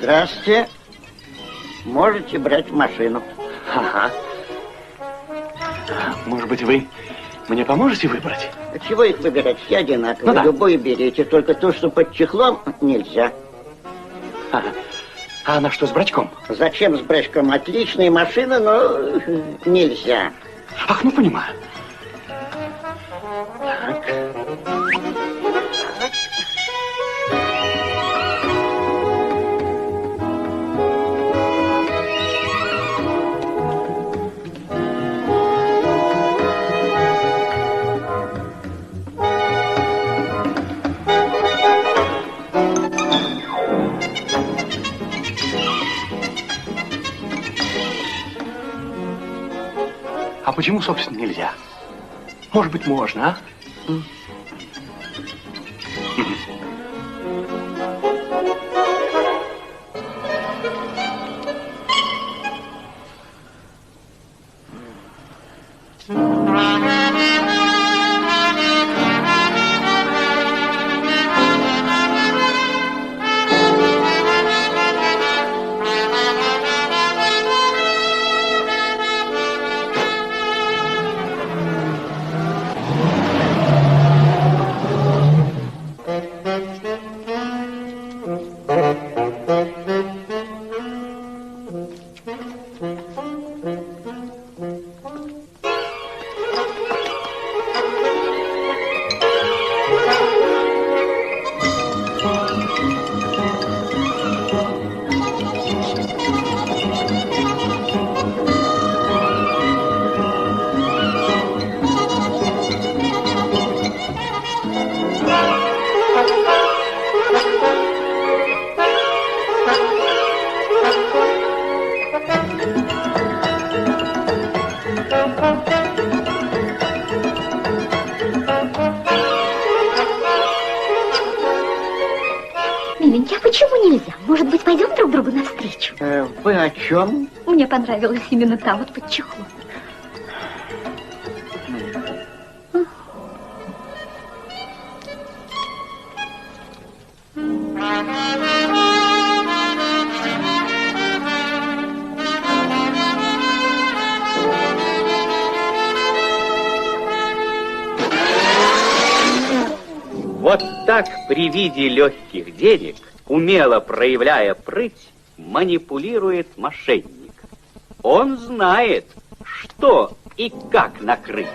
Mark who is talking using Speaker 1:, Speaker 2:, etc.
Speaker 1: Здравствуйте. Можете брать машину.
Speaker 2: Ага. Может быть, вы мне поможете выбрать?
Speaker 1: Чего их выбирать? Все одинаковые.
Speaker 2: Ну, да.
Speaker 1: Любой берите. Только то, что под чехлом, нельзя.
Speaker 2: Ага. А она что, с брачком?
Speaker 1: Зачем с брачком? Отличная машина, но нельзя.
Speaker 2: Ах, ну понимаю. Так. А почему, собственно, нельзя? Может быть, можно, а?
Speaker 3: Миленький, а почему нельзя? Может быть, пойдем друг другу навстречу?
Speaker 1: Вы о чем?
Speaker 3: Мне понравилось именно там, вот под чехлом.
Speaker 4: Вот так при виде легких денег, умело проявляя прыть, манипулирует мошенник. Он знает, что и как накрыть.